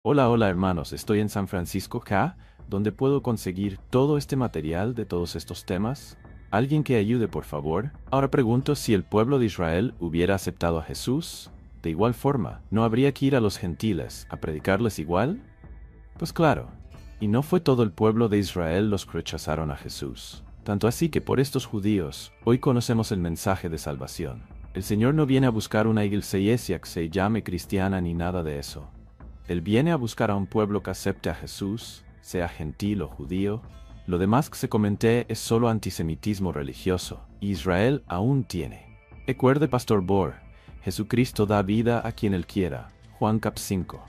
Hola, hola hermanos, estoy en San Francisco acá, donde puedo conseguir todo este material de todos estos temas. ¿Alguien que ayude, por favor? Ahora pregunto si el pueblo de Israel hubiera aceptado a Jesús. De igual forma, ¿no habría que ir a los gentiles a predicarles igual? Pues claro. Y no fue todo el pueblo de Israel los que rechazaron a Jesús. Tanto así que por estos judíos, hoy conocemos el mensaje de salvación. El Señor no viene a buscar una iglesia que se llame cristiana ni nada de eso. Él viene a buscar a un pueblo que acepte a Jesús, sea gentil o judío. Lo demás que se comenté es solo antisemitismo religioso, y Israel aún tiene. Recuerde, Pastor Bohr, Jesucristo da vida a quien Él quiera. Juan cap 5.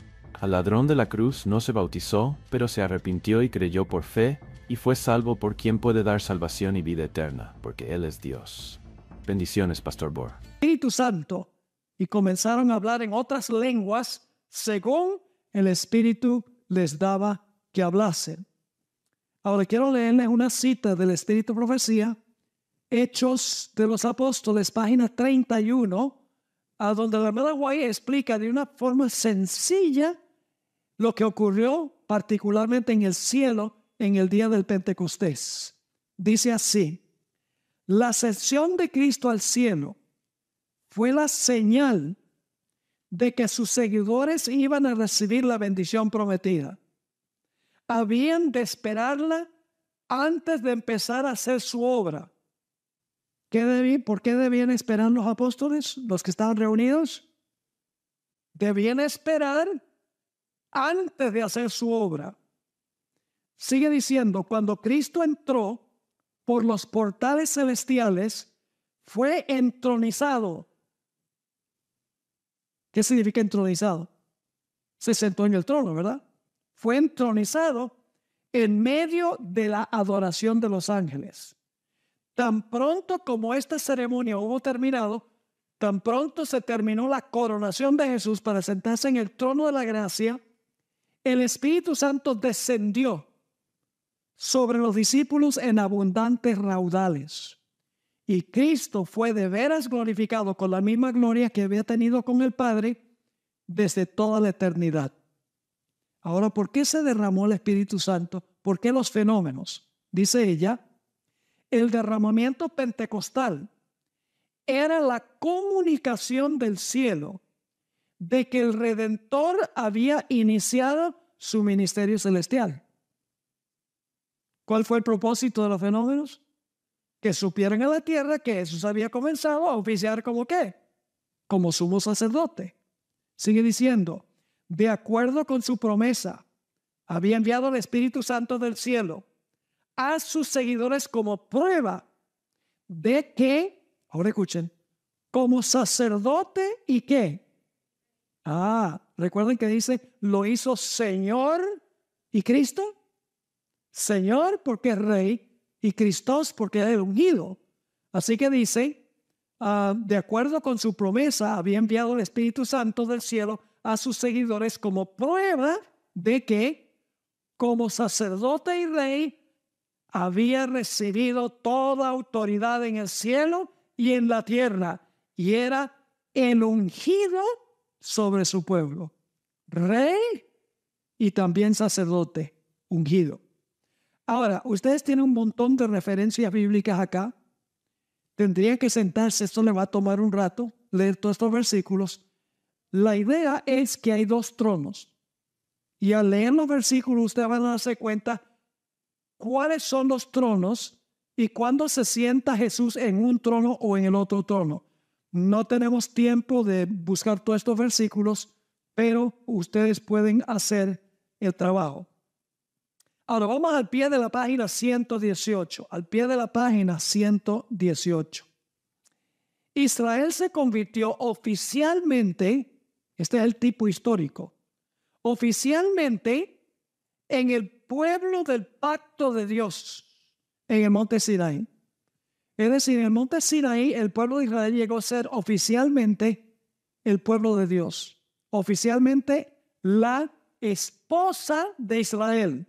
Al ladrón de la cruz no se bautizó, pero se arrepintió y creyó por fe, y fue salvo por quien puede dar salvación y vida eterna, porque Él es Dios. Bendiciones, Pastor Bohr. Espíritu Santo y comenzaron a hablar en otras lenguas según el Espíritu les daba que hablasen. Ahora quiero leerles una cita del Espíritu Profecía, Hechos de los Apóstoles, página 31, a donde la hermana White explica de una forma sencilla lo que ocurrió particularmente en el cielo en el día del Pentecostés. Dice así: la ascensión de Cristo al cielo fue la señal de que sus seguidores iban a recibir la bendición prometida. Habían de esperarla antes de empezar a hacer su obra. ¿Por qué debían esperar los apóstoles, los que estaban reunidos? Debían esperar antes de hacer su obra. Sigue diciendo, cuando Cristo entró por los portales celestiales, fue entronizado. ¿Qué significa entronizado? Se sentó en el trono, ¿verdad? Fue entronizado en medio de la adoración de los ángeles. Tan pronto como esta ceremonia hubo terminado, tan pronto se terminó la coronación de Jesús para sentarse en el trono de la gracia, el Espíritu Santo descendió sobre los discípulos en abundantes raudales. Y Cristo fue de veras glorificado con la misma gloria que había tenido con el Padre desde toda la eternidad. Ahora, ¿por qué se derramó el Espíritu Santo? ¿Por qué los fenómenos? Dice ella, el derramamiento pentecostal era la comunicación del cielo de que el Redentor había iniciado su ministerio celestial. ¿Cuál fue el propósito de los fenómenos? Que supieran a la tierra que Jesús había comenzado a oficiar como ¿qué? Como sumo sacerdote. Sigue diciendo, de acuerdo con su promesa, había enviado al Espíritu Santo del cielo a sus seguidores como prueba de que, ahora escuchen, como sacerdote y qué. Recuerden que dice, lo hizo Señor y Cristo. Señor porque es Rey y Cristos porque es el ungido. Así que dice, de acuerdo con su promesa, había enviado el Espíritu Santo del cielo a sus seguidores como prueba de que, como sacerdote y rey, había recibido toda autoridad en el cielo y en la tierra, y era el ungido sobre su pueblo. Rey y también sacerdote ungido. Ahora, ustedes tienen un montón de referencias bíblicas acá. Tendrían que sentarse, esto le va a tomar un rato, leer todos estos versículos. La idea es que hay dos tronos. Y al leer los versículos, ustedes van a darse cuenta cuáles son los tronos y cuándo se sienta Jesús en un trono o en el otro trono. No tenemos tiempo de buscar todos estos versículos, pero ustedes pueden hacer el trabajo. Ahora vamos al pie de la página 118, al pie de la página 118. Israel se convirtió oficialmente, este es el tipo histórico, oficialmente en el pueblo del pacto de Dios en el monte Sinaí. Es decir, en el monte Sinaí el pueblo de Israel llegó a ser oficialmente el pueblo de Dios, oficialmente la esposa de Israel.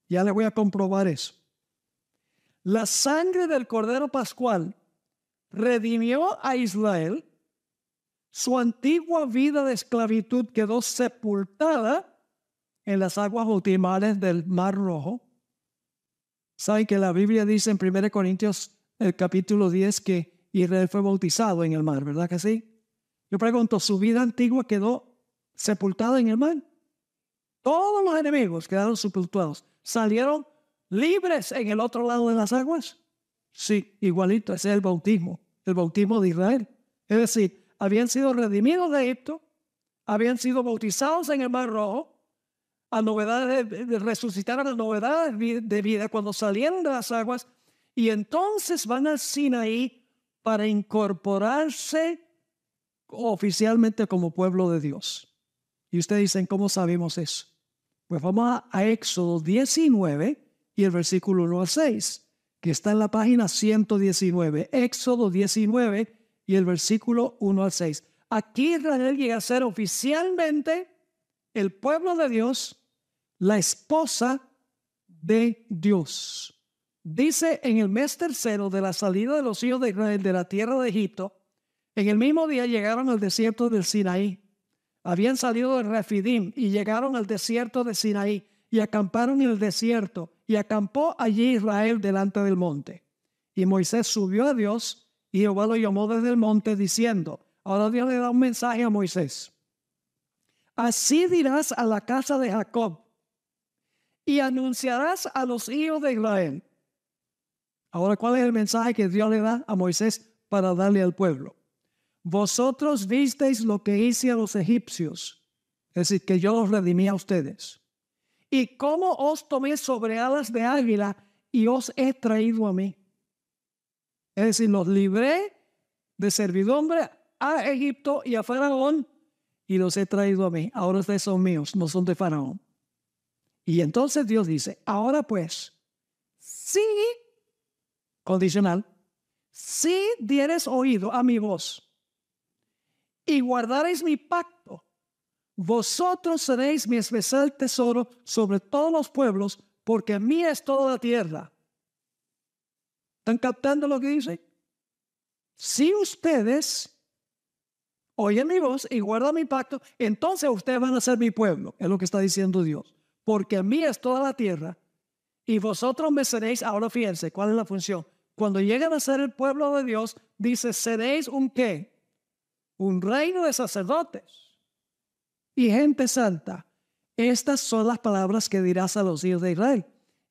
Ya le voy a comprobar eso. La sangre del Cordero Pascual redimió a Israel. Su antigua vida de esclavitud quedó sepultada en las aguas bautismales del Mar Rojo. Saben que la Biblia dice en 1 Corintios, el capítulo 10, que Israel fue bautizado en el mar, ¿verdad que sí? Yo pregunto, ¿su vida antigua quedó sepultada en el mar? Todos los enemigos quedaron sepultados. ¿Salieron libres en el otro lado de las aguas? Sí, igualito, ese es el bautismo de Israel. Es decir, habían sido redimidos de Egipto, habían sido bautizados en el Mar Rojo, a novedades, resucitaron a novedades de vida cuando salieron de las aguas, y entonces van al Sinaí para incorporarse oficialmente como pueblo de Dios. Y ustedes dicen, ¿cómo sabemos eso? Pues vamos a Éxodo 19 y el versículo 1 al 6, que está en la página 119. Éxodo 19 y el versículo 1 al 6. Aquí Israel llega a ser oficialmente el pueblo de Dios, la esposa de Dios. Dice, en el mes tercero de la salida de los hijos de Israel de la tierra de Egipto, en el mismo día llegaron al desierto del Sinaí. Habían salido de Refidim y llegaron al desierto de Sinaí y acamparon en el desierto, y acampó allí Israel delante del monte. Y Moisés subió a Dios y Jehová lo llamó desde el monte diciendo, ahora Dios le da un mensaje a Moisés. Así dirás a la casa de Jacob y anunciarás a los hijos de Israel. Ahora, ¿cuál es el mensaje que Dios le da a Moisés para darle al pueblo? Vosotros visteis lo que hice a los egipcios, es decir, que yo los redimí a ustedes. Y cómo os tomé sobre alas de águila y os he traído a mí. Es decir, los libré de servidumbre a Egipto y a Faraón y los he traído a mí. Ahora ustedes son míos, no son de Faraón. Y entonces Dios dice, ahora pues, sí, condicional, si dieres oído a mi voz y guardaréis mi pacto, vosotros seréis mi especial tesoro sobre todos los pueblos, porque mía es toda la tierra. ¿Están captando lo que dice? Si ustedes oyen mi voz y guardan mi pacto, entonces ustedes van a ser mi pueblo, es lo que está diciendo Dios. Porque mía es toda la tierra y vosotros me seréis. Ahora fíjense, ¿cuál es la función? Cuando lleguen a ser el pueblo de Dios, dice, seréis un ¿qué? Un reino de sacerdotes y gente santa. Estas son las palabras que dirás a los hijos de Israel.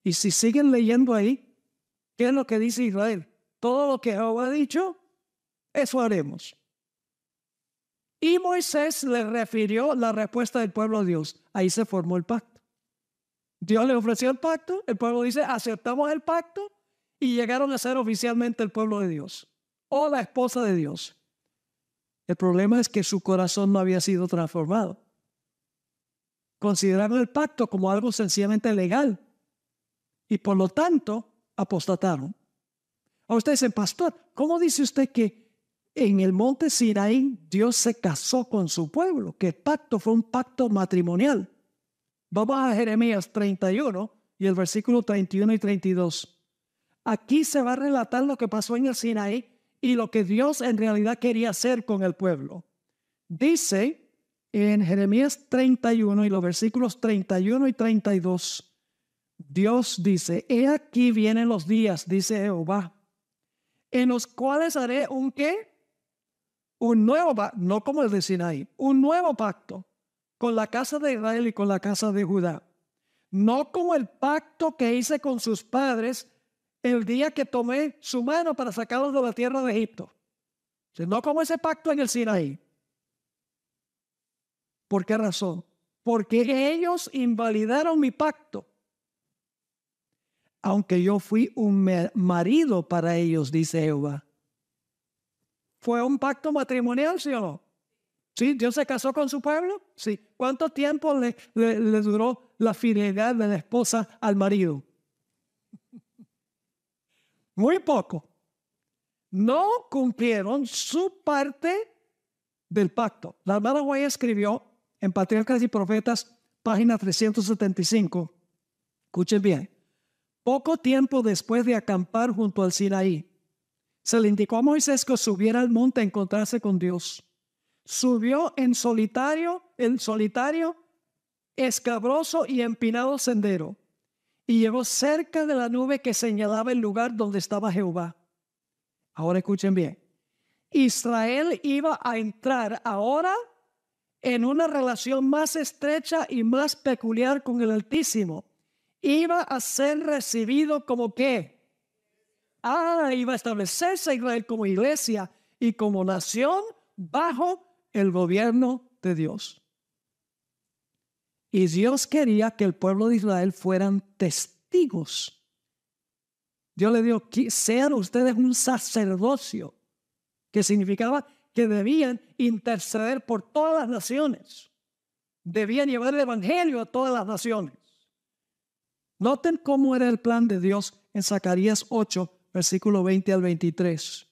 Y si siguen leyendo ahí, ¿qué es lo que dice Israel? Todo lo que Jehová ha dicho, eso haremos. Y Moisés le refirió la respuesta del pueblo a Dios. Ahí se formó el pacto. Dios le ofreció el pacto, el pueblo dice, aceptamos el pacto, y llegaron a ser oficialmente el pueblo de Dios, o la esposa de Dios. El problema es que su corazón no había sido transformado. Consideraron el pacto como algo sencillamente legal, y por lo tanto, apostataron. A usted dice, pastor, ¿cómo dice usted que en el monte Sinaí Dios se casó con su pueblo? Que el pacto fue un pacto matrimonial. Vamos a Jeremías 31 y el versículo 31 y 32. Aquí se va a relatar lo que pasó en el Sinaí y lo que Dios en realidad quería hacer con el pueblo. Dice en Jeremías 31 y los versículos 31 y 32, Dios dice, he aquí vienen los días, dice Jehová, en los cuales haré un ¿qué? Un nuevo pacto, no como el de Sinaí, un nuevo pacto con la casa de Israel y con la casa de Judá. No como el pacto que hice con sus padres el día que tomé su mano para sacarlos de la tierra de Egipto. No como ese pacto en el Sinaí. ¿Por qué razón? Porque ellos invalidaron mi pacto. Aunque yo fui un marido para ellos, dice Jehová. ¿Fue un pacto matrimonial, sí o no? ¿Sí? ¿Dios se casó con su pueblo? Sí. ¿Cuánto tiempo le duró la fidelidad de la esposa al marido? Muy poco. No cumplieron su parte del pacto. La hermana White escribió en Patriarcas y Profetas, página 375. Escuchen bien. Poco tiempo después de acampar junto al Sinaí, se le indicó a Moisés que subiera al monte a encontrarse con Dios. Subió en solitario, escabroso y empinado sendero, y llegó cerca de la nube que señalaba el lugar donde estaba Jehová. Ahora escuchen bien. Israel iba a entrar ahora en una relación más estrecha y más peculiar con el Altísimo. Iba a ser recibido como ¿qué? Iba a establecerse Israel como iglesia y como nación bajo el gobierno de Dios. Y Dios quería que el pueblo de Israel fueran testigos. Dios le dijo, sean ustedes un sacerdocio, que significaba que debían interceder por todas las naciones. Debían llevar el evangelio a todas las naciones. Noten cómo era el plan de Dios en Zacarías 8, versículo 20 al 23.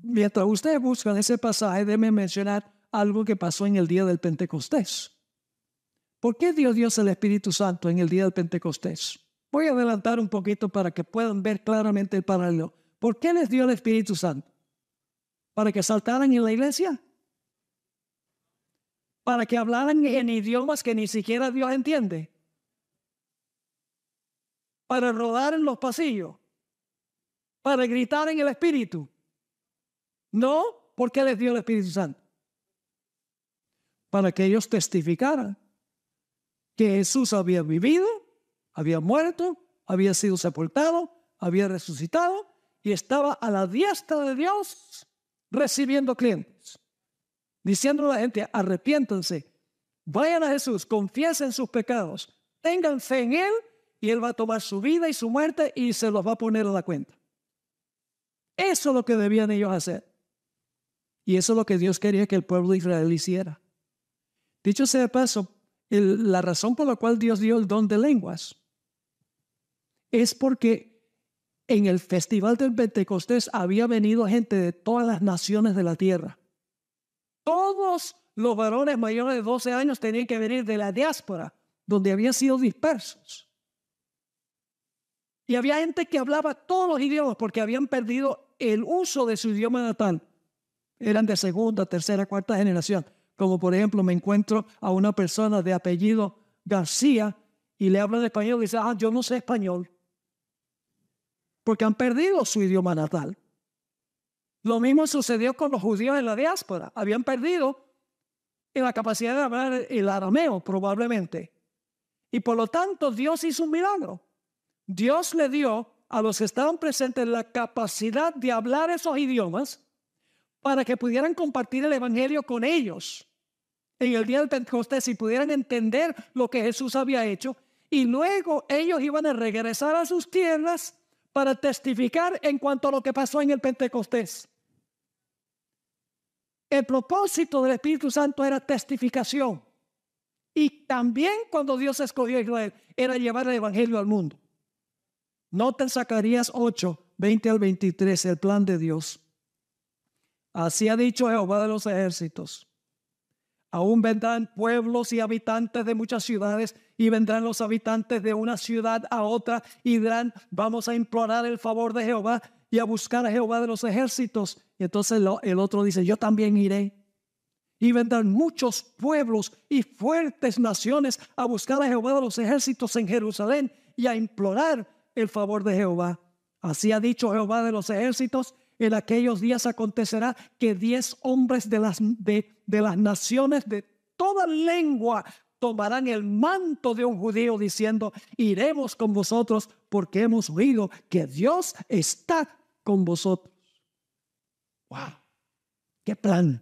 Mientras ustedes buscan ese pasaje, déjenme mencionar algo que pasó en el día del Pentecostés. ¿Por qué dio Dios el Espíritu Santo en el día del Pentecostés? Voy a adelantar un poquito para que puedan ver claramente el paralelo. ¿Por qué les dio el Espíritu Santo? ¿Para que saltaran en la iglesia? ¿Para que hablaran en idiomas que ni siquiera Dios entiende? ¿Para rodar en los pasillos? ¿Para gritar en el Espíritu? No, ¿por qué les dio el Espíritu Santo? Para que ellos testificaran que Jesús había vivido, había muerto, había sido sepultado, había resucitado y estaba a la diestra de Dios recibiendo clientes, diciendo a la gente, arrepiéntanse, vayan a Jesús, confiesen sus pecados, tengan fe en Él y Él va a tomar su vida y su muerte y se los va a poner a la cuenta. Eso es lo que debían ellos hacer. Y eso es lo que Dios quería que el pueblo de Israel hiciera. Dicho sea de paso, la razón por la cual Dios dio el don de lenguas es porque en el festival del Pentecostés había venido gente de todas las naciones de la tierra. Todos los varones mayores de 12 años tenían que venir de la diáspora, donde habían sido dispersos. Y había gente que hablaba todos los idiomas porque habían perdido el uso de su idioma natal. Eran de segunda, tercera, cuarta generación. Como por ejemplo me encuentro a una persona de apellido García y le hablan español y dice, yo no sé español. Porque han perdido su idioma natal. Lo mismo sucedió con los judíos en la diáspora. Habían perdido la capacidad de hablar el arameo probablemente. Y por lo tanto Dios hizo un milagro. Dios le dio a los que estaban presentes la capacidad de hablar esos idiomas para que pudieran compartir el evangelio con ellos en el día del Pentecostés y pudieran entender lo que Jesús había hecho. Y luego ellos iban a regresar a sus tierras para testificar en cuanto a lo que pasó en el Pentecostés. El propósito del Espíritu Santo era testificación. Y también cuando Dios escogió a Israel, era llevar el evangelio al mundo. Noten Zacarías 8, 20 al 23, el plan de Dios. Así ha dicho Jehová de los ejércitos. Aún vendrán pueblos y habitantes de muchas ciudades y vendrán los habitantes de una ciudad a otra y dirán, vamos a implorar el favor de Jehová y a buscar a Jehová de los ejércitos. Y entonces el otro dice, yo también iré. Y vendrán muchos pueblos y fuertes naciones a buscar a Jehová de los ejércitos en Jerusalén y a implorar el favor de Jehová. Así ha dicho Jehová de los ejércitos. En aquellos días acontecerá que 10 hombres de las naciones de toda lengua tomarán el manto de un judío diciendo, iremos con vosotros porque hemos oído que Dios está con vosotros. ¡Wow! ¡Qué plan!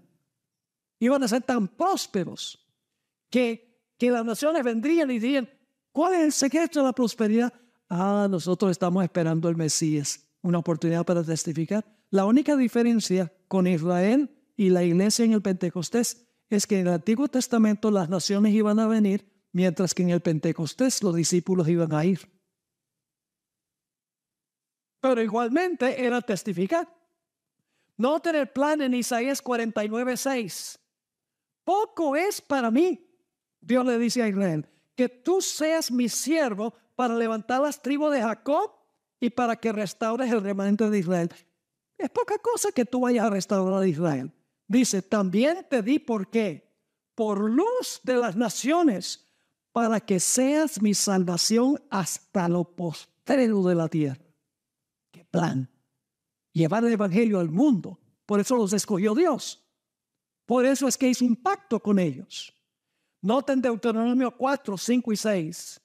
Iban a ser tan prósperos que las naciones vendrían y dirían, ¿cuál es el secreto de la prosperidad? Nosotros estamos esperando el Mesías, una oportunidad para testificar. La única diferencia con Israel y la iglesia en el Pentecostés es que en el Antiguo Testamento las naciones iban a venir, mientras que en el Pentecostés los discípulos iban a ir. Pero igualmente era testificar. Noten el plan en Isaías 49:6. Poco es para mí, Dios le dice a Israel, que tú seas mi siervo para levantar las tribus de Jacob y para que restaures el remanente de Israel. Es poca cosa que tú vayas a restaurar a Israel. Dice, también te di por qué. Por luz de las naciones, para que seas mi salvación hasta lo postrero de la tierra. ¡Qué plan! Llevar el evangelio al mundo. Por eso los escogió Dios. Por eso es que hizo un pacto con ellos. Noten Deuteronomio 4, 5 y 6.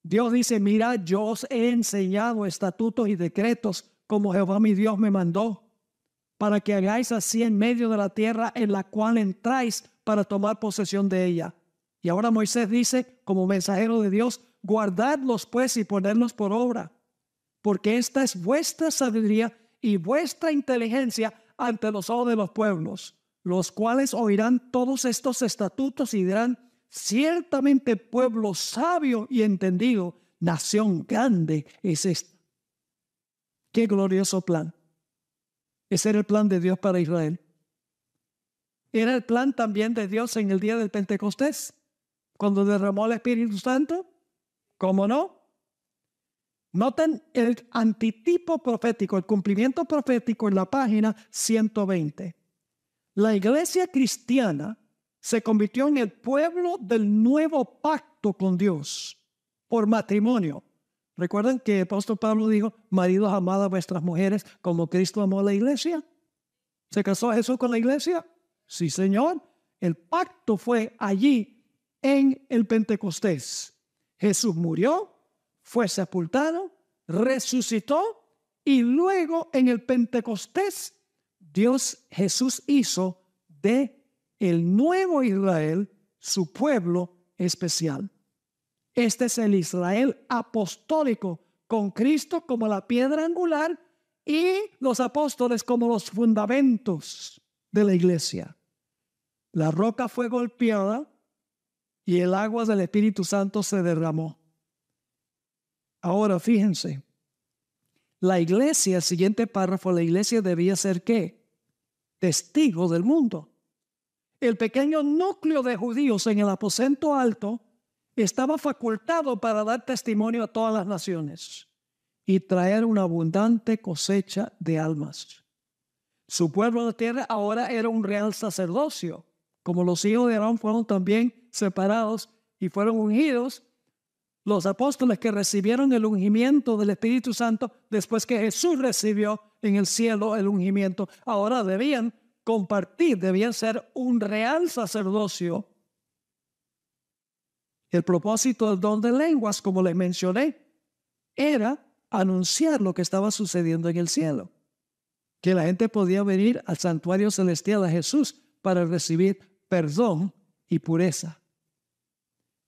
Dios dice, mira, yo os he enseñado estatutos y decretos como Jehová mi Dios me mandó, para que hagáis así en medio de la tierra en la cual entráis para tomar posesión de ella. Y ahora Moisés dice, como mensajero de Dios, guardadlos pues y ponedlos por obra, porque esta es vuestra sabiduría y vuestra inteligencia ante los ojos de los pueblos, los cuales oirán todos estos estatutos y dirán, ciertamente pueblo sabio y entendido, nación grande es esta. Qué glorioso plan. Ese era el plan de Dios para Israel. Era el plan también de Dios en el día del Pentecostés, cuando derramó el Espíritu Santo. ¿Cómo no? Noten el antitipo profético, el cumplimiento profético en la página 120. La iglesia cristiana se convirtió en el pueblo del nuevo pacto con Dios por matrimonio. ¿Recuerdan que el apóstol Pablo dijo, maridos, amad a vuestras mujeres como Cristo amó a la iglesia? ¿Se casó Jesús con la iglesia? Sí, Señor. El pacto fue allí en el Pentecostés. Jesús murió, fue sepultado, resucitó y luego en el Pentecostés Jesús hizo de el nuevo Israel su pueblo especial. Este es el Israel apostólico, con Cristo como la piedra angular y los apóstoles como los fundamentos de la iglesia. La roca fue golpeada y el agua del Espíritu Santo se derramó. Ahora fíjense, la iglesia, el siguiente párrafo, la iglesia debía ser ¿qué? Testigo del mundo. El pequeño núcleo de judíos en el aposento alto estaba facultado para dar testimonio a todas las naciones y traer una abundante cosecha de almas. Su pueblo de tierra ahora era un real sacerdocio, como los hijos de Aarón fueron también separados y fueron ungidos. Los apóstoles que recibieron el ungimiento del Espíritu Santo después que Jesús recibió en el cielo el ungimiento, ahora debían compartir, debían ser un real sacerdocio. El propósito del don de lenguas, como les mencioné, era anunciar lo que estaba sucediendo en el cielo, que la gente podía venir al santuario celestial de Jesús para recibir perdón y pureza.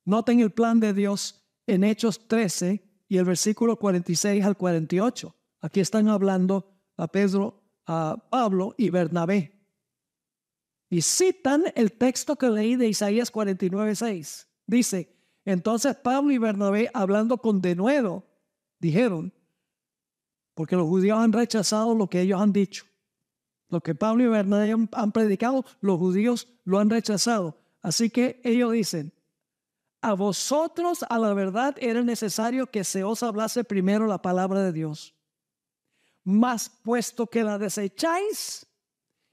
Noten el plan de Dios en Hechos 13 y el versículo 46 al 48. Aquí están hablando a Pedro, a Pablo y Bernabé. Y citan el texto que leí de Isaías 49:6. Dice, entonces Pablo y Bernabé, hablando con denuedo, dijeron, porque los judíos han rechazado lo que ellos han dicho. Lo que Pablo y Bernabé han predicado, los judíos lo han rechazado. Así que ellos dicen, a vosotros a la verdad era necesario que se os hablase primero la palabra de Dios. Mas puesto que la desecháis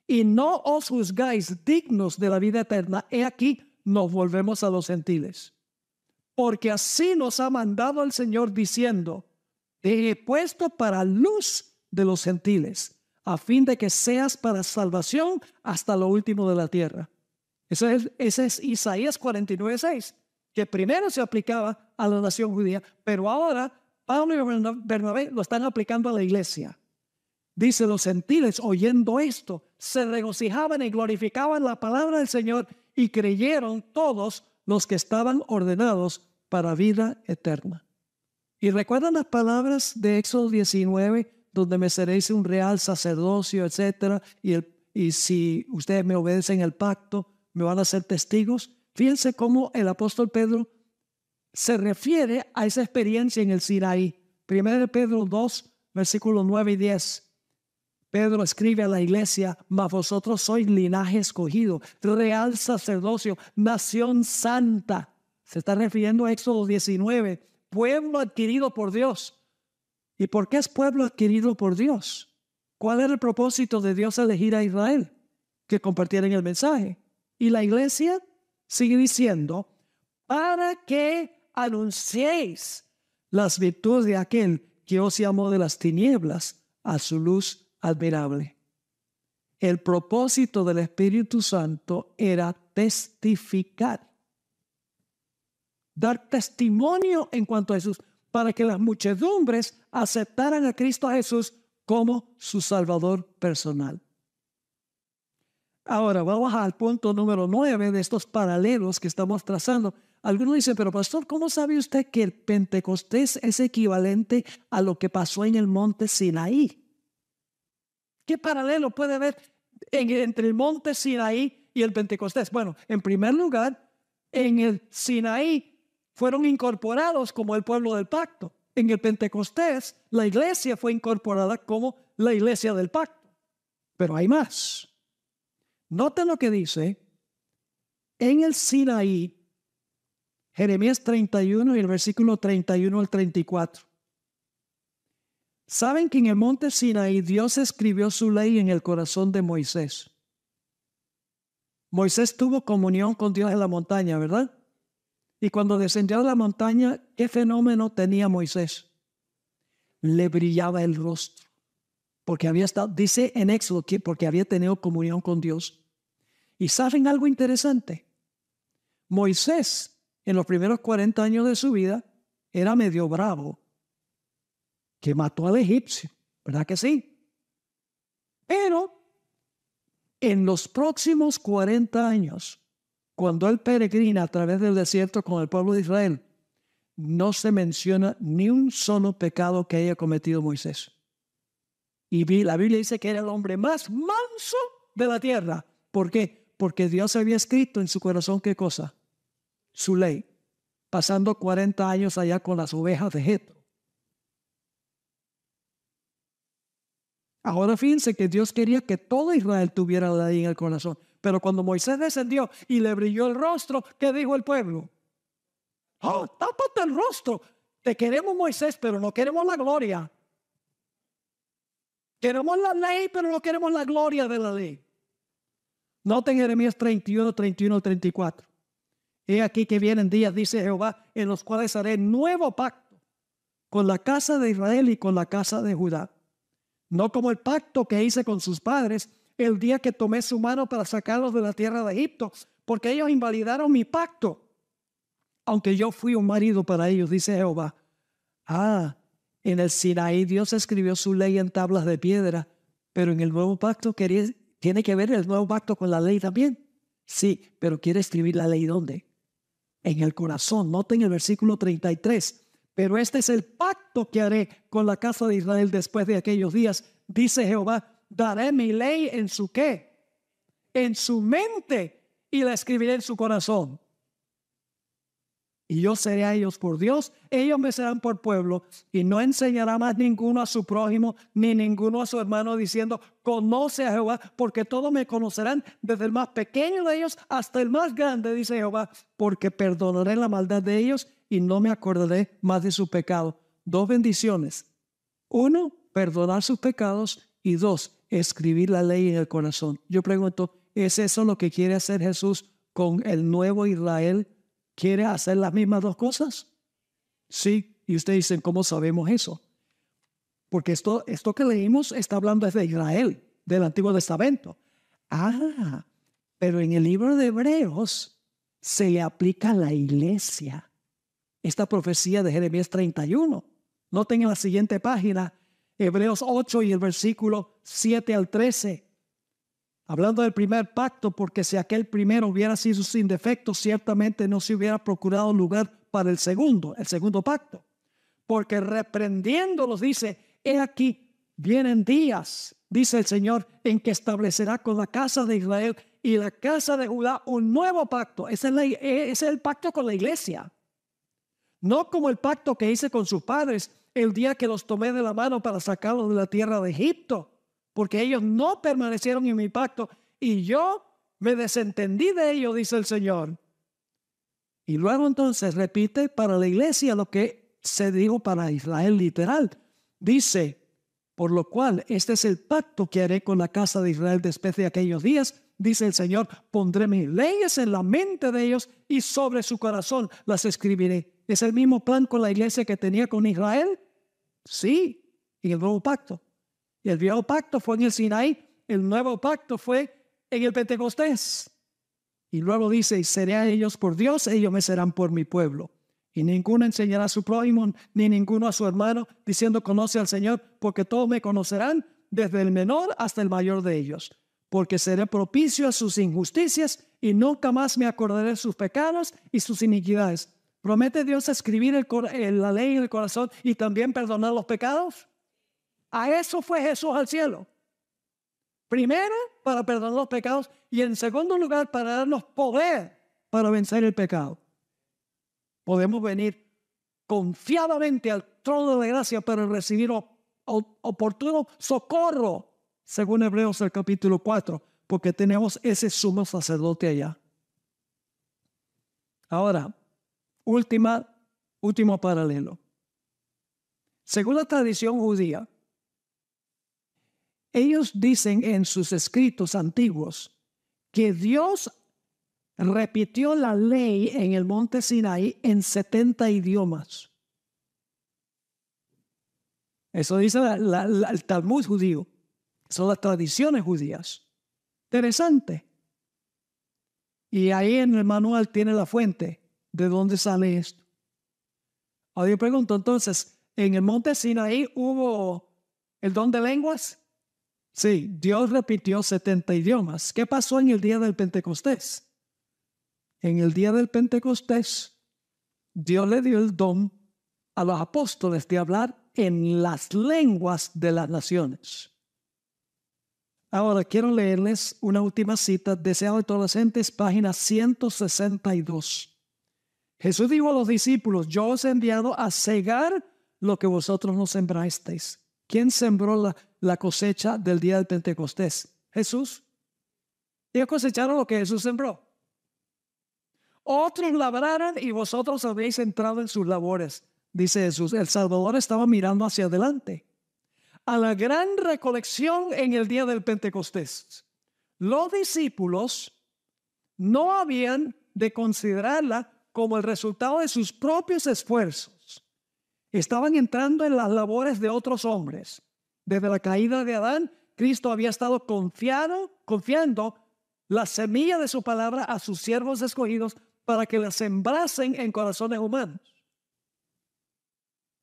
y no os juzgáis dignos de la vida eterna, he aquí nos volvemos a los gentiles. Porque así nos ha mandado el Señor diciendo, te he puesto para luz de los gentiles, a fin de que seas para salvación hasta lo último de la tierra. Ese es Isaías 49:6, que primero se aplicaba a la nación judía, pero ahora Pablo y Bernabé lo están aplicando a la iglesia. Dice, los gentiles oyendo esto se regocijaban y glorificaban la palabra del Señor y creyeron todos los que estaban ordenados para vida eterna. Y recuerdan las palabras de Éxodo 19, donde me seréis un real sacerdocio, etcétera, y si ustedes me obedecen el pacto, me van a ser testigos. Fíjense cómo el apóstol Pedro se refiere a esa experiencia en el Sinaí. 1 Pedro 2, versículos 9 y 10. Pedro escribe a la iglesia, mas vosotros sois linaje escogido, real sacerdocio, nación santa. Se está refiriendo a Éxodo 19, pueblo adquirido por Dios. ¿Y por qué es pueblo adquirido por Dios? ¿Cuál era el propósito de Dios elegir a Israel? Que compartieran el mensaje. Y la iglesia sigue diciendo, para que anunciéis las virtudes de aquel que os llamó de las tinieblas a su luz admirable. El propósito del Espíritu Santo era testificar, dar testimonio en cuanto a Jesús, para que las muchedumbres aceptaran a Cristo Jesús como su Salvador personal. Ahora vamos al punto número 9 de estos paralelos que estamos trazando. Algunos dicen, pero pastor, ¿cómo sabe usted que el Pentecostés es equivalente a lo que pasó en el monte Sinaí? ¿Qué paralelo puede haber entre el monte Sinaí y el Pentecostés? Bueno, en primer lugar, en el Sinaí fueron incorporados como el pueblo del pacto. En el Pentecostés, la iglesia fue incorporada como la iglesia del pacto. Pero hay más. Noten lo que dice en el Sinaí, Jeremías 31 y el versículo 31 al 34. Saben que en el monte Sinaí Dios escribió su ley en el corazón de Moisés. Moisés tuvo comunión con Dios en la montaña, ¿verdad? Y cuando descendió a la montaña, ¿qué fenómeno tenía Moisés? Le brillaba el rostro. Porque había estado, dice en Éxodo, que porque había tenido comunión con Dios. Y ¿saben algo interesante? Moisés, en los primeros 40 años de su vida, era medio bravo, que mató al egipcio, ¿verdad que sí? Pero en los próximos 40 años, cuando él peregrina a través del desierto con el pueblo de Israel, no se menciona ni un solo pecado que haya cometido Moisés. Y la Biblia dice que era el hombre más manso de la tierra. ¿Por qué? Porque Dios había escrito en su corazón, ¿qué cosa? Su ley, pasando 40 años allá con las ovejas de Jetro. Ahora fíjense que Dios quería que todo Israel tuviera la ley en el corazón. Pero cuando Moisés descendió y le brilló el rostro, ¿qué dijo el pueblo? Oh, tápate el rostro. Te queremos, Moisés, pero no queremos la gloria. Queremos la ley, pero no queremos la gloria de la ley. Noten Jeremías 31, 31 al 34. He aquí que vienen días, dice Jehová, en los cuales haré nuevo pacto con la casa de Israel y con la casa de Judá. No como el pacto que hice con sus padres el día que tomé su mano para sacarlos de la tierra de Egipto, porque ellos invalidaron mi pacto, aunque yo fui un marido para ellos, dice Jehová. En el Sinaí Dios escribió su ley en tablas de piedra, pero en el nuevo pacto tiene que ver el nuevo pacto con la ley también. Sí, pero quiere escribir la ley ¿dónde? En el corazón. Noten el versículo 33. Pero este es el pacto que haré con la casa de Israel después de aquellos días, dice Jehová. Daré mi ley en su ¿qué? En su mente, y la escribiré en su corazón. Y yo seré a ellos por Dios, ellos me serán por pueblo, y no enseñará más ninguno a su prójimo, ni ninguno a su hermano, diciendo, conoce a Jehová, porque todos me conocerán, desde el más pequeño de ellos hasta el más grande, dice Jehová, porque perdonaré la maldad de ellos, y no me acordaré más de su pecado. 2 bendiciones. 1, perdonar sus pecados, y 2, escribir la ley en el corazón. Yo pregunto, ¿es eso lo que quiere hacer Jesús con el nuevo Israel? ¿Quiere hacer las mismas 2 cosas? Sí, y ustedes dicen, ¿cómo sabemos eso? Porque esto que leímos está hablando de Israel, del Antiguo Testamento. Pero en el libro de Hebreos se le aplica a la iglesia esta profecía de Jeremías 31. Noten en la siguiente página, Hebreos 8 y el versículo 7 al 13. Hablando del primer pacto, porque si aquel primero hubiera sido sin defecto, ciertamente no se hubiera procurado lugar para el segundo pacto. Porque reprendiéndolos dice, he aquí, vienen días, dice el Señor, en que establecerá con la casa de Israel y la casa de Judá un nuevo pacto. Ese es el pacto con la iglesia. No como el pacto que hice con sus padres el día que los tomé de la mano para sacarlos de la tierra de Egipto. Porque ellos no permanecieron en mi pacto y yo me desentendí de ellos, dice el Señor. Y luego entonces repite para la iglesia lo que se dijo para Israel literal. Dice, por lo cual este es el pacto que haré con la casa de Israel después de aquellos días, dice el Señor, pondré mis leyes en la mente de ellos y sobre su corazón las escribiré. ¿Es el mismo plan con la iglesia que tenía con Israel? Sí, en el nuevo pacto. Y el viejo pacto fue en el Sinaí, el nuevo pacto fue en el Pentecostés. Y luego dice, y seré a ellos por Dios, ellos me serán por mi pueblo. Y ninguno enseñará a su prójimo, ni ninguno a su hermano, diciendo, conoce al Señor, porque todos me conocerán, desde el menor hasta el mayor de ellos. Porque seré propicio a sus injusticias, y nunca más me acordaré de sus pecados y sus iniquidades. ¿Promete Dios escribir la ley en el corazón y también perdonar los pecados? A eso fue Jesús al cielo. Primero, para perdonar los pecados, y en segundo lugar, para darnos poder para vencer el pecado. Podemos venir confiadamente al trono de gracia para recibir oportuno socorro, según Hebreos el capítulo 4, porque tenemos ese sumo sacerdote allá. Ahora, último paralelo. Según la tradición judía, ellos dicen en sus escritos antiguos que Dios repitió la ley en el monte Sinaí en 70 idiomas. Eso dice el Talmud judío. Son las tradiciones judías. Interesante. Y ahí en el manual tiene la fuente de dónde sale esto. Ahora yo pregunto entonces, ¿en el monte Sinaí hubo el don de lenguas? Sí, Dios repitió 70 idiomas. ¿Qué pasó en el día del Pentecostés? En el día del Pentecostés, Dios le dio el don a los apóstoles de hablar en las lenguas de las naciones. Ahora quiero leerles una última cita, Deseado de Adolescentes, página 162. Jesús dijo a los discípulos, yo os he enviado a cegar lo que vosotros no sembrasteis. ¿Quién sembró la cosecha del día del Pentecostés? Jesús. Ellos cosecharon lo que Jesús sembró. Otros labraron y vosotros habéis entrado en sus labores, dice Jesús. El Salvador estaba mirando hacia adelante a la gran recolección en el día del Pentecostés. Los discípulos no habían de considerarla como el resultado de sus propios esfuerzos. Estaban entrando en las labores de otros hombres. Desde la caída de Adán, Cristo había estado confiando la semilla de su palabra a sus siervos escogidos para que la sembrasen en corazones humanos.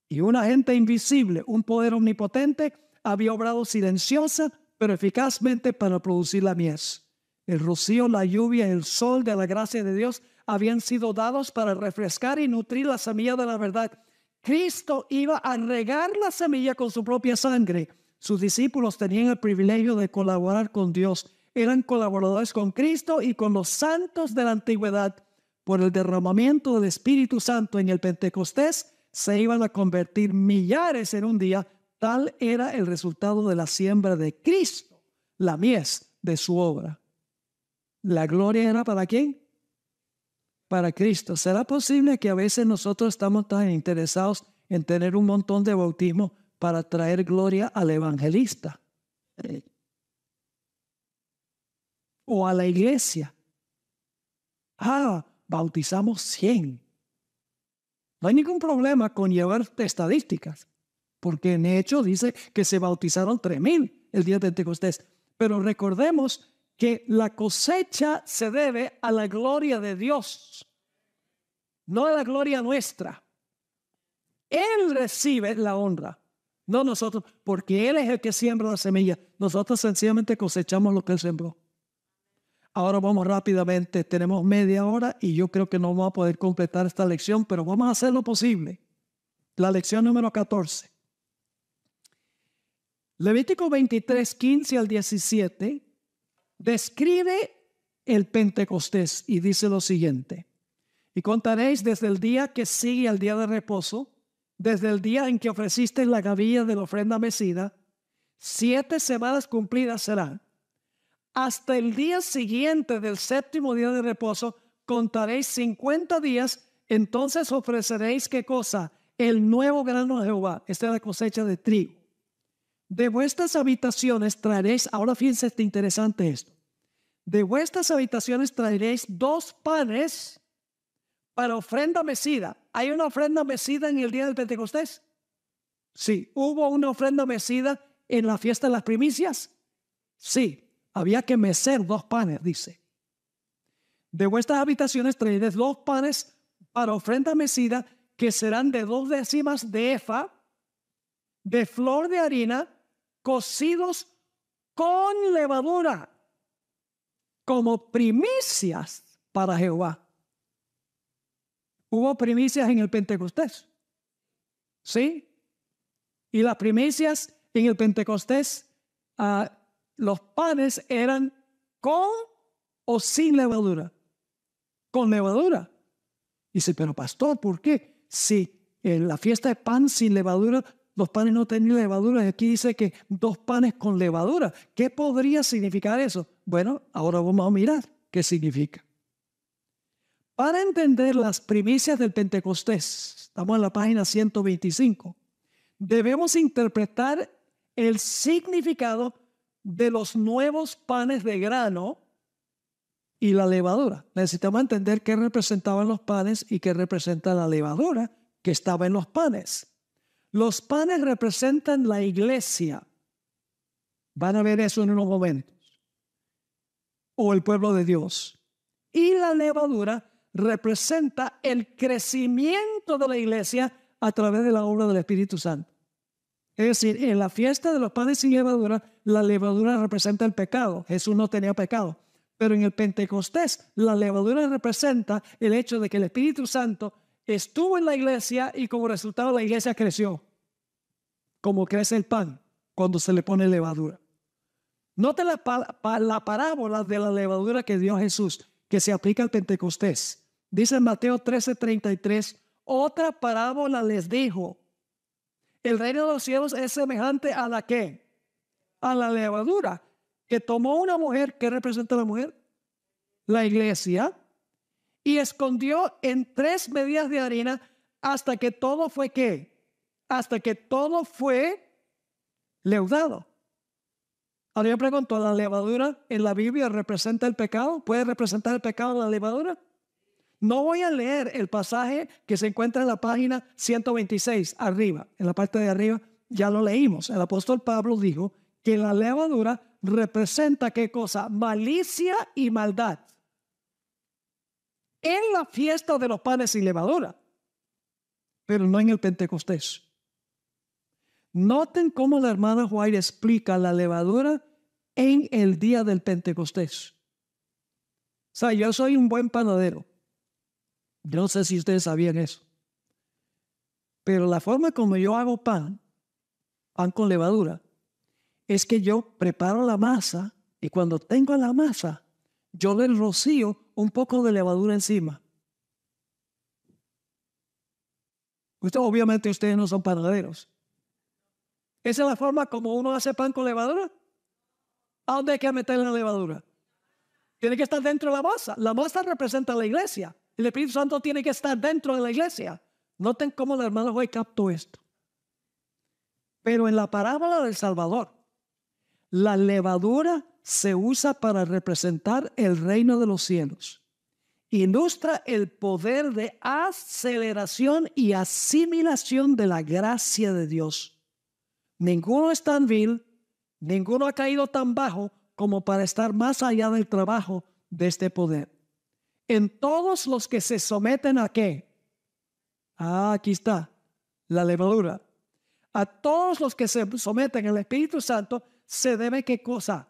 Y un agente invisible, un poder omnipotente, había obrado silenciosa pero eficazmente para producir la mies. El rocío, la lluvia, el sol de la gracia de Dios habían sido dados para refrescar y nutrir la semilla de la verdad. Cristo iba a regar la semilla con su propia sangre. Sus discípulos tenían el privilegio de colaborar con Dios. Eran colaboradores con Cristo y con los santos de la antigüedad. Por el derramamiento del Espíritu Santo en el Pentecostés, se iban a convertir millares en un día. Tal era el resultado de la siembra de Cristo, la mies de su obra. ¿La gloria era para quién? Para Cristo. ¿Será posible que a veces nosotros estamos tan interesados en tener un montón de bautismo para traer gloria al evangelista? O a la iglesia. Bautizamos 100. No hay ningún problema con llevar estadísticas, porque en hecho dice que se bautizaron 3,000 el día de Pentecostés. Pero recordemos que la cosecha se debe a la gloria de Dios, no a la gloria nuestra. Él recibe la honra, no nosotros, porque Él es el que siembra la semilla. Nosotros sencillamente cosechamos lo que Él sembró. Ahora vamos rápidamente, tenemos media hora y yo creo que no vamos a poder completar esta lección, pero vamos a hacer lo posible. La lección número 14. Levítico 23, 15 al 17, describe el Pentecostés y dice lo siguiente. Y contaréis desde el día que sigue al día de reposo, desde el día en que ofreciste la gavilla de la ofrenda mecida, 7 semanas cumplidas serán. Hasta el día siguiente del 7º día de reposo, contaréis 50 días, entonces ofreceréis, ¿qué cosa? El nuevo grano de Jehová. Esta es la cosecha de trigo. De vuestras habitaciones traeréis, ahora fíjense, interesante esto. de vuestras habitaciones traeréis 2 panes para ofrenda mecida. ¿Hay una ofrenda mecida en el día del Pentecostés? Sí. ¿Hubo una ofrenda mecida en la fiesta de las primicias? Sí. Había que mecer 2 panes, dice. De vuestras habitaciones traeréis 2 panes para ofrenda mecida, que serán de 2 décimas de efa, de flor de harina, cocidos con levadura, como primicias para Jehová. ¿Hubo primicias en el Pentecostés? ¿Sí? Y las primicias en el Pentecostés, los panes eran con o sin levadura. Con levadura. Dice, pero pastor, ¿por qué? Si en la fiesta de pan sin levadura, los panes no tenían levadura. Aquí dice que 2 panes con levadura. ¿Qué podría significar eso? Bueno, ahora vamos a mirar qué significa. Para entender las primicias del Pentecostés, estamos en la página 125, debemos interpretar el significado de los nuevos panes de grano y la levadura. Necesitamos entender qué representaban los panes y qué representa la levadura que estaba en los panes. Los panes representan la iglesia. Van a ver eso en unos momentos. O el pueblo de Dios. Y la levadura representa el crecimiento de la iglesia a través de la obra del Espíritu Santo. Es decir, en la fiesta de los panes sin levadura, la levadura representa el pecado. Jesús no tenía pecado. Pero en el Pentecostés, la levadura representa el hecho de que el Espíritu Santo estuvo en la iglesia y como resultado la iglesia creció. Como crece el pan cuando se le pone levadura. Note la parábola de la levadura que dio Jesús, que se aplica al Pentecostés. Dice en Mateo 13:33, otra parábola les dijo, el reino de los cielos es semejante a la ¿qué? A la levadura, que tomó una mujer. ¿Qué representa la mujer? La iglesia. Y escondió en 3 medidas de harina hasta que todo fue ¿qué? Hasta que todo fue leudado. Ahora yo pregunto, ¿la levadura en la Biblia representa el pecado? ¿Puede representar el pecado la levadura? No voy a leer el pasaje que se encuentra en la página 126, arriba. En la parte de arriba ya lo leímos. El apóstol Pablo dijo que la levadura representa ¿qué cosa? Malicia y maldad. En la fiesta de los panes sin levadura, pero no en el Pentecostés. Noten cómo la hermana White explica la levadura en el día del Pentecostés. O sea, yo soy un buen panadero. Yo no sé si ustedes sabían eso. Pero la forma como yo hago pan con levadura, es que yo preparo la masa y cuando tengo la masa, yo le rocío un poco de levadura encima. Obviamente ustedes no son panaderos. ¿Esa es la forma como uno hace pan con levadura? ¿A dónde hay que meter la levadura? Tiene que estar dentro de la masa. La masa representa la iglesia. El Espíritu Santo tiene que estar dentro de la iglesia. Noten cómo el hermano Joy captó esto. Pero en la parábola del Salvador, la levadura se usa para representar el reino de los cielos. Ilustra el poder de aceleración y asimilación de la gracia de Dios. Ninguno es tan vil, ninguno ha caído tan bajo como para estar más allá del trabajo de este poder. En todos los que se someten a ¿qué? Aquí está, la levadura. A todos los que se someten al Espíritu Santo se debe ¿qué cosa?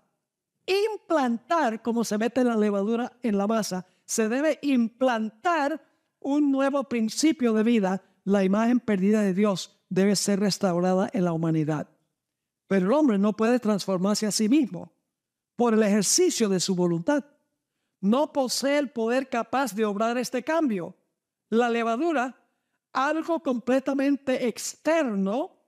Implantar, como se mete la levadura en la masa, se debe implantar un nuevo principio de vida. La imagen perdida de Dios debe ser restaurada en la humanidad. Pero el hombre no puede transformarse a sí mismo por el ejercicio de su voluntad. No posee el poder capaz de obrar este cambio. La levadura, algo completamente externo,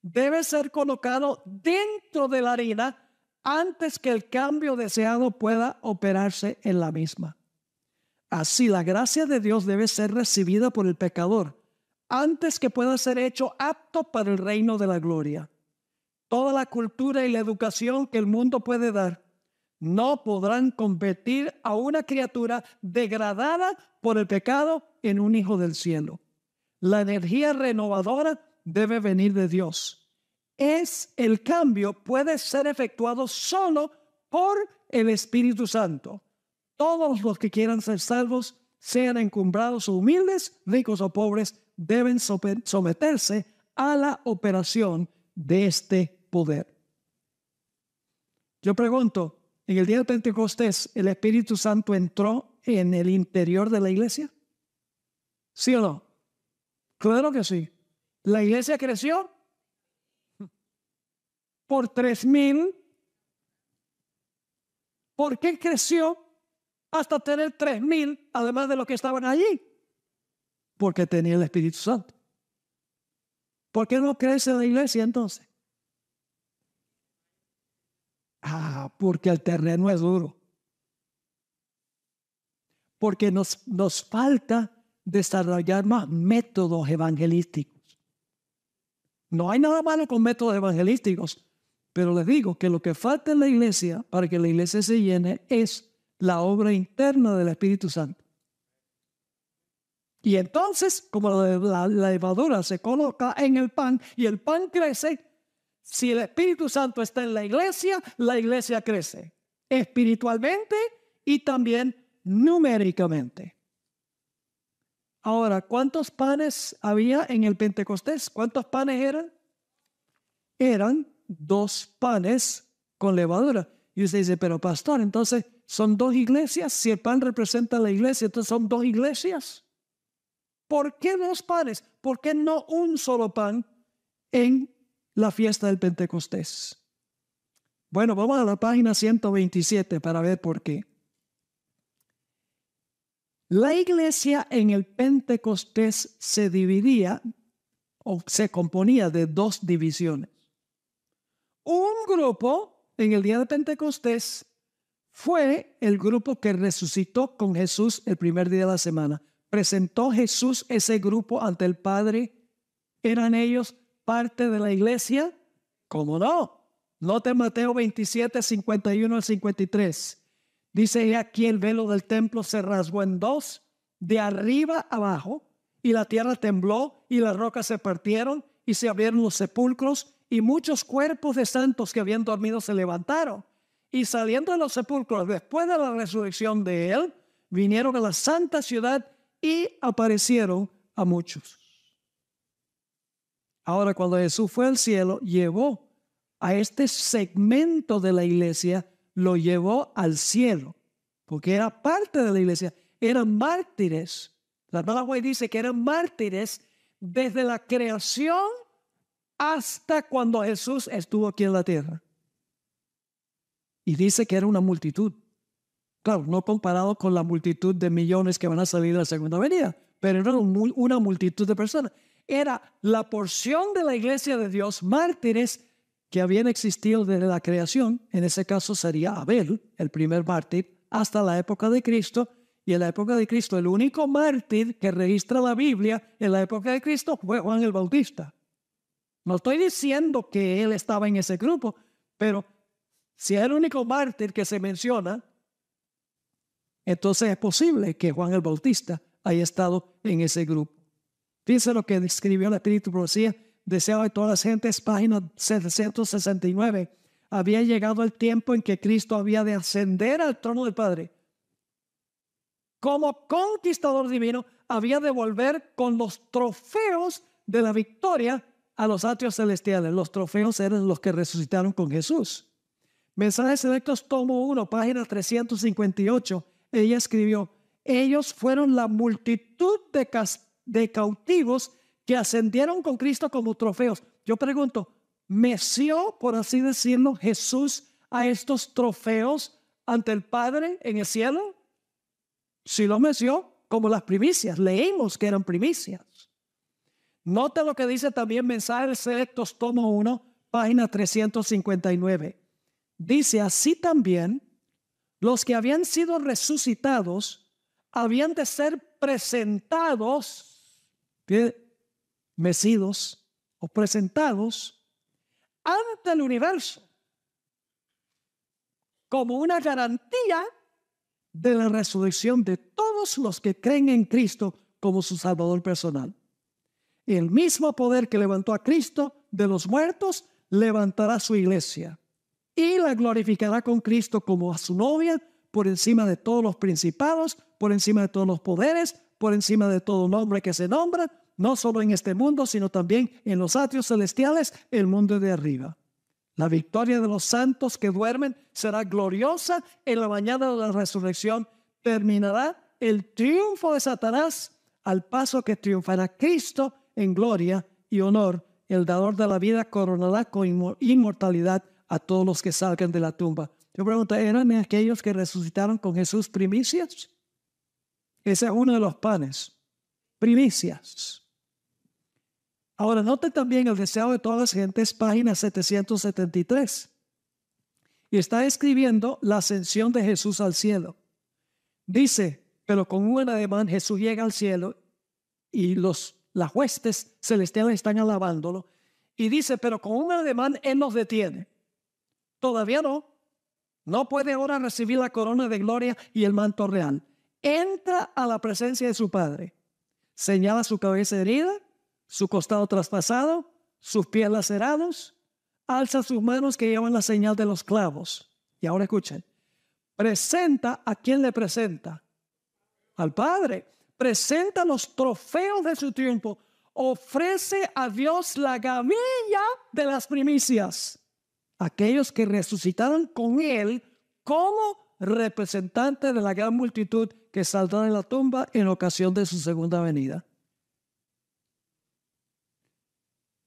debe ser colocado dentro de la harina antes que el cambio deseado pueda operarse en la misma. Así, la gracia de Dios debe ser recibida por el pecador antes que pueda ser hecho apto para el reino de la gloria. Toda la cultura y la educación que el mundo puede dar no podrán convertir a una criatura degradada por el pecado en un hijo del cielo. La energía renovadora debe venir de Dios. El cambio puede ser efectuado solo por el Espíritu Santo. Todos los que quieran ser salvos, sean encumbrados o humildes, ricos o pobres, deben someterse a la operación de este poder. Yo pregunto, ¿en el día de Pentecostés el Espíritu Santo entró en el interior de la iglesia? ¿Sí o no? Claro que sí. ¿La iglesia creció? Por 3,000. ¿Por qué creció hasta tener 3,000, además de los que estaban allí? Porque tenía el Espíritu Santo. ¿Por qué no crece la iglesia entonces? Porque el terreno es duro. Porque nos falta desarrollar más métodos evangelísticos. No hay nada malo con métodos evangelísticos, pero les digo que lo que falta en la iglesia para que la iglesia se llene es la obra interna del Espíritu Santo. Y entonces, como la levadura se coloca en el pan y el pan crece, si el Espíritu Santo está en la iglesia crece espiritualmente y también numéricamente. Ahora, ¿cuántos panes había en el Pentecostés? ¿Cuántos panes eran? Eran 2 panes con levadura. Y usted dice, pero pastor, entonces son 2 iglesias. Si el pan representa la iglesia, entonces son 2 iglesias. ¿Por qué 2 panes? ¿Por qué no un solo pan en la fiesta del Pentecostés? Bueno, vamos a la página 127 para ver por qué. La iglesia en el Pentecostés se dividía o se componía de 2 divisiones. Un grupo en el día de Pentecostés fue el grupo que resucitó con Jesús el primer día de la semana. Presentó Jesús ese grupo ante el Padre. ¿Eran ellos parte de la iglesia? ¿Cómo no? Note Mateo 27, 51 al 53. Dice, aquí el velo del templo se rasgó en 2, de arriba abajo, y la tierra tembló, y las rocas se partieron, y se abrieron los sepulcros, y muchos cuerpos de santos que habían dormido se levantaron. Y saliendo de los sepulcros, después de la resurrección de él, vinieron a la santa ciudad y aparecieron a muchos. Ahora, cuando Jesús fue al cielo, llevó a este segmento de la iglesia, lo llevó al cielo, porque era parte de la iglesia, eran mártires. La hermana White dice que eran mártires desde la creación hasta cuando Jesús estuvo aquí en la tierra. Y dice que era una multitud. Claro, no comparado con la multitud de millones que van a salir de la segunda venida, pero era una multitud de personas. Era la porción de la iglesia de Dios, mártires que habían existido desde la creación. En ese caso sería Abel, el primer mártir, hasta la época de Cristo. Y en la época de Cristo, el único mártir que registra la Biblia en la época de Cristo fue Juan el Bautista. No estoy diciendo que él estaba en ese grupo, pero si es el único mártir que se menciona, entonces es posible que Juan el Bautista haya estado en ese grupo. Fíjense lo que describió el Espíritu Profecía, deseo de todas las gentes, página 769. Había llegado el tiempo en que Cristo había de ascender al trono del Padre. Como conquistador divino, había de volver con los trofeos de la victoria a los atrios celestiales. Los trofeos eran los que resucitaron con Jesús. Mensajes Selectos, tomo 1, página 358. Ella escribió, ellos fueron la multitud de cautivos que ascendieron con Cristo como trofeos. Yo pregunto, ¿meció, por así decirlo, Jesús a estos trofeos ante el Padre en el cielo? Sí lo meció, como las primicias. Leímos que eran primicias. Nota lo que dice también Mensajes Selectos, tomo 1, página 359. Dice, así también, los que habían sido resucitados habían de ser presentados, mecidos o presentados ante el universo. como una garantía de la resurrección de todos los que creen en Cristo como su Salvador personal. El mismo poder que levantó a Cristo de los muertos levantará su iglesia y la glorificará con Cristo como a su novia, por encima de todos los principados, por encima de todos los poderes, por encima de todo nombre que se nombra, no solo en este mundo, sino también en los atrios celestiales, el mundo de arriba. La victoria de los santos que duermen será gloriosa en la mañana de la resurrección. Terminará el triunfo de Satanás al paso que triunfará Cristo en gloria y honor. El dador de la vida coronará con inmortalidad a todos los que salgan de la tumba. Yo pregunto, ¿eran aquellos que resucitaron con Jesús primicias? Ese es uno de los panes. Primicias. Ahora, note también el deseo de todas las gentes, página 773. Y está escribiendo la ascensión de Jesús al cielo. Dice, pero con un ademán Jesús llega al cielo y las huestes celestiales están alabándolo. Y dice, pero con un ademán Él nos detiene. Todavía no. No puede ahora recibir la corona de gloria y el manto real. Entra a la presencia de su Padre. Señala su cabeza herida, su costado traspasado, sus pies lacerados. Alza sus manos que llevan la señal de los clavos. Y ahora escuchen. Presenta a quien le presenta. Al Padre. Presenta los trofeos de su triunfo. Ofrece a Dios la gavilla de las primicias. Aquellos que resucitaron con Él como representante de la gran multitud que saldrá de la tumba en ocasión de su segunda venida.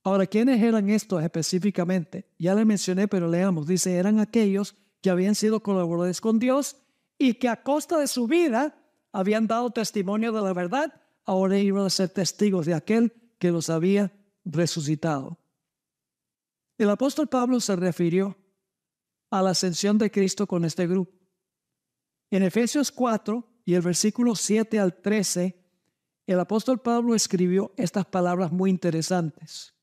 Ahora, ¿quiénes eran estos específicamente? Ya les mencioné, pero leamos. Dice, eran aquellos que habían sido colaboradores con Dios y que a costa de su vida habían dado testimonio de la verdad. Ahora iban a ser testigos de aquel que los había resucitado. El apóstol Pablo se refirió a la ascensión de Cristo con este grupo. En Efesios 4 y el versículo 7 al 13, el apóstol Pablo escribió estas palabras muy interesantes.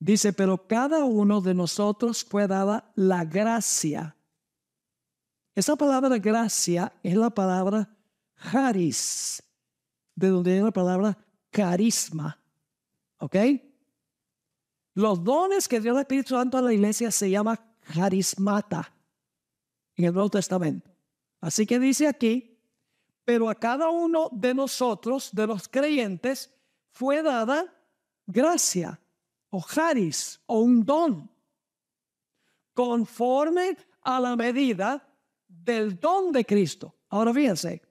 Dice, pero cada uno de nosotros fue dada la gracia. Esa palabra gracia es la palabra charis, de donde viene la palabra carisma. ¿Ok? Los dones que dio el Espíritu Santo a la iglesia se llama carismata en el Nuevo Testamento. Así que dice aquí, pero a cada uno de nosotros, de los creyentes, fue dada gracia o charis o un don conforme a la medida del don de Cristo. Ahora fíjense,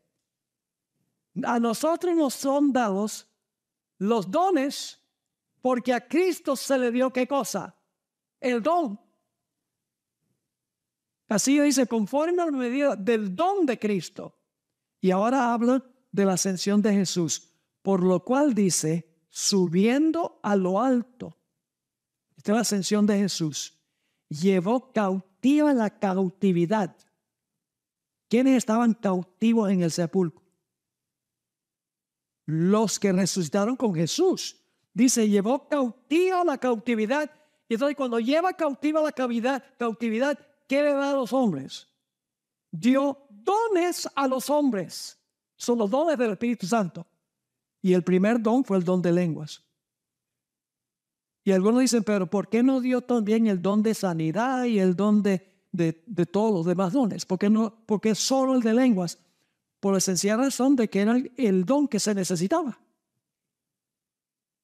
a nosotros nos son dados los dones porque a Cristo se le dio ¿qué cosa? El don. Así dice, conforme a la medida del don de Cristo. Y ahora habla de la ascensión de Jesús, por lo cual dice, subiendo a lo alto. Esta es la ascensión de Jesús. Llevó cautiva la cautividad. ¿Quiénes estaban cautivos en el sepulcro? Los que resucitaron con Jesús. Dice, llevó cautiva la cautividad. Y entonces cuando lleva cautiva la cautividad, ¿qué le da a los hombres? Dio dones a los hombres. Son los dones del Espíritu Santo. Y el primer don fue el don de lenguas. Y algunos dicen, pero ¿por qué no dio también el don de sanidad y el don de todos los demás dones? ¿Por qué no? Porque solo el de lenguas. Por la sencilla razón de que era el don que se necesitaba.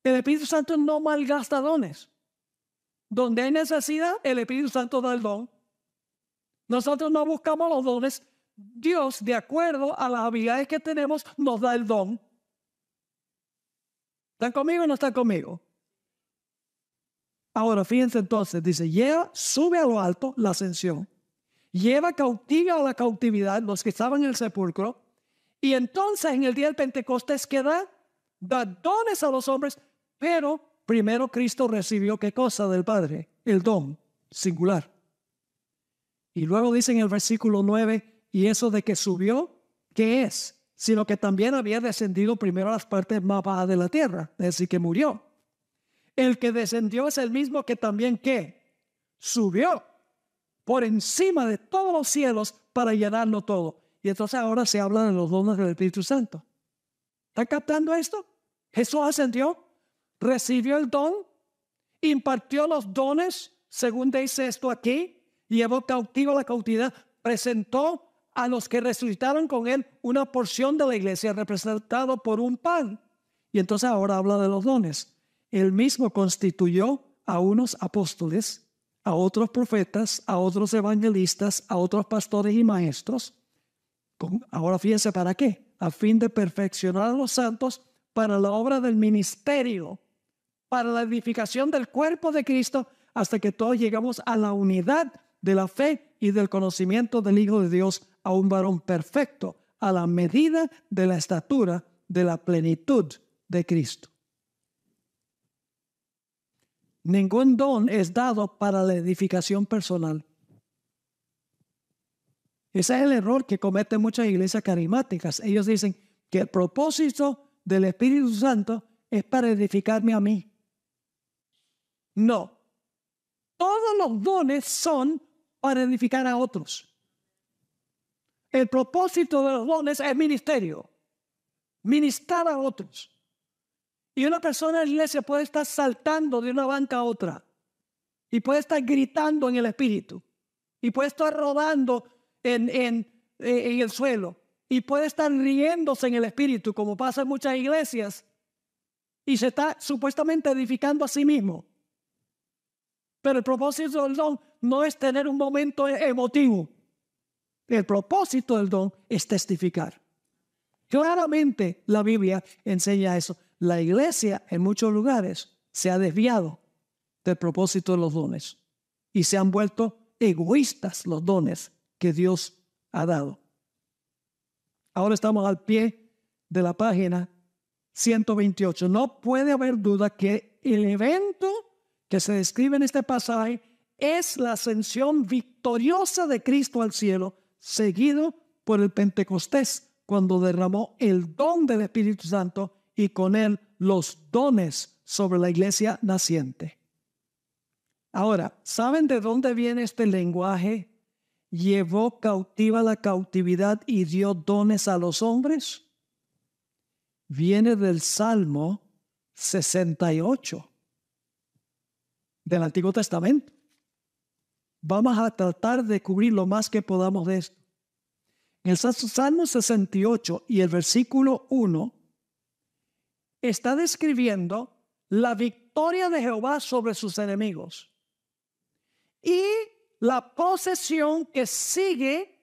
El Espíritu Santo no malgasta dones. Donde hay necesidad, el Espíritu Santo da el don. Nosotros no buscamos los dones. Dios, de acuerdo a las habilidades que tenemos, nos da el don. ¿Están conmigo o no están conmigo? Ahora, fíjense entonces, dice, sube a lo alto la ascensión. Lleva cautiva a la cautividad los que estaban en el sepulcro. Y entonces en el día del Pentecostés da dones a los hombres. Pero primero Cristo recibió ¿qué cosa del Padre? El don singular. Y luego dice en el versículo 9, y eso de que subió, ¿qué es? Sino que también había descendido primero a las partes más bajas de la tierra, es decir, que murió. El que descendió es el mismo que también ¿qué? Subió por encima de todos los cielos para llenarlo todo. Y entonces ahora se habla de los dones del Espíritu Santo. ¿Están captando esto? Jesús ascendió, recibió el don, impartió los dones, según dice esto aquí, llevó cautivo la cautividad, presentó a los que resucitaron con él una porción de la iglesia representado por un pan. Y entonces ahora habla de los dones. Él mismo constituyó a unos apóstoles, a otros profetas, a otros evangelistas, a otros pastores y maestros. Ahora fíjense para qué. A fin de perfeccionar a los santos para la obra del ministerio, para la edificación del cuerpo de Cristo, hasta que todos llegamos a la unidad de la fe y del conocimiento del Hijo de Dios, a un varón perfecto, a la medida de la estatura de la plenitud de Cristo. Ningún don es dado para la edificación personal. Ese es el error que cometen muchas iglesias carismáticas. Ellos dicen que el propósito del Espíritu Santo es para edificarme a mí. No. Todos los dones son para edificar a otros. El propósito de los dones es ministerio. Ministrar a otros. Y una persona en la iglesia puede estar saltando de una banca a otra. Y puede estar gritando en el espíritu. Y puede estar rodando en el suelo. Y puede estar riéndose en el espíritu, como pasa en muchas iglesias. Y se está supuestamente edificando a sí mismo. Pero el propósito del don no es tener un momento emotivo. El propósito del don es testificar. Claramente la Biblia enseña eso. La iglesia en muchos lugares se ha desviado del propósito de los dones y se han vuelto egoístas los dones que Dios ha dado. Ahora estamos al pie de la página 128. No puede haber duda que el evento que se describe en este pasaje es la ascensión victoriosa de Cristo al cielo, seguido por el Pentecostés, cuando derramó el don del Espíritu Santo y con él los dones sobre la iglesia naciente. Ahora, ¿saben de dónde viene este lenguaje? Llevó cautiva la cautividad y dio dones a los hombres. Viene del Salmo 68 del Antiguo Testamento. Vamos a tratar de cubrir lo más que podamos de esto. En el Salmo 68 y el versículo 1 está describiendo la victoria de Jehová sobre sus enemigos y la posesión que sigue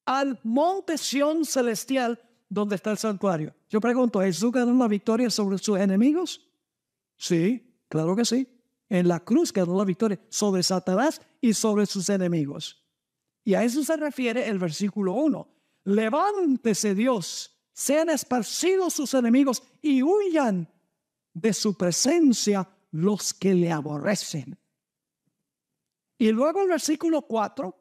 al monte Sión celestial donde está el santuario. Yo pregunto, ¿Jesús ganó la victoria sobre sus enemigos? Sí, claro que sí. En la cruz ganó la victoria sobre Satanás y sobre sus enemigos. Y a eso se refiere el versículo 1. Levántese Dios, sean esparcidos sus enemigos y huyan de su presencia los que le aborrecen. Y luego el versículo 4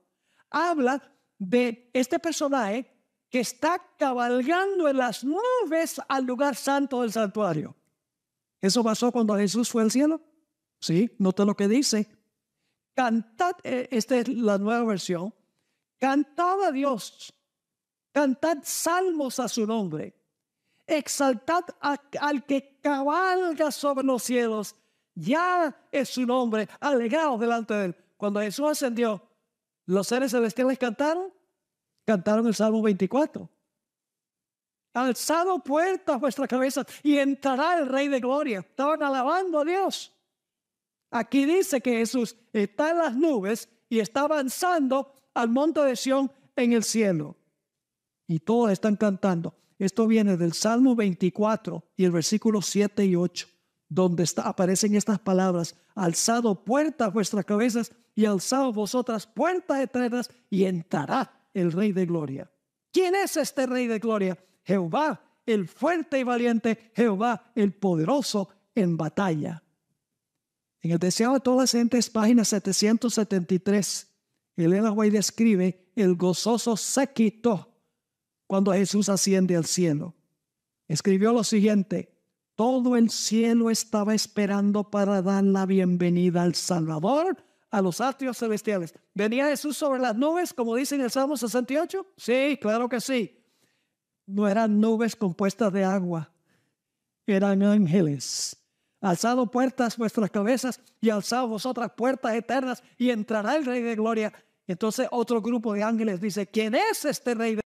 habla de este personaje que está cabalgando en las nubes al lugar santo del santuario. ¿Eso pasó cuando Jesús fue al cielo? Sí, nota lo que dice. Cantad, esta es la nueva versión. Cantad a Dios, cantad salmos a su nombre, exaltad al que cabalga sobre los cielos, ya es su nombre, alegraos delante de él. Cuando Jesús ascendió, los seres celestiales cantaron el Salmo 24. Alzado puertas vuestras cabezas y entrará el Rey de Gloria. Estaban alabando a Dios. Aquí dice que Jesús está en las nubes y está avanzando al monte de Sión en el cielo. Y todos están cantando. Esto viene del Salmo 24 y el versículo 7 y 8, donde aparecen estas palabras. Alzado puertas vuestras cabezas y alzado vosotras puertas eternas y entrará el Rey de Gloria. ¿Quién es este Rey de Gloria? Jehová, el fuerte y valiente, Jehová, el poderoso en batalla. En el Deseado de todas las gentes, página 773, Elena White describe el gozoso séquito cuando Jesús asciende al cielo. Escribió lo siguiente: todo el cielo estaba esperando para dar la bienvenida al Salvador, a los atrios celestiales. ¿Venía Jesús sobre las nubes, como dice en el Salmo 68? Sí, claro que sí. No eran nubes compuestas de agua, eran ángeles. Alzado puertas vuestras cabezas y alzado vosotras puertas eternas y entrará el Rey de Gloria. Entonces otro grupo de ángeles dice, ¿quién es este Rey de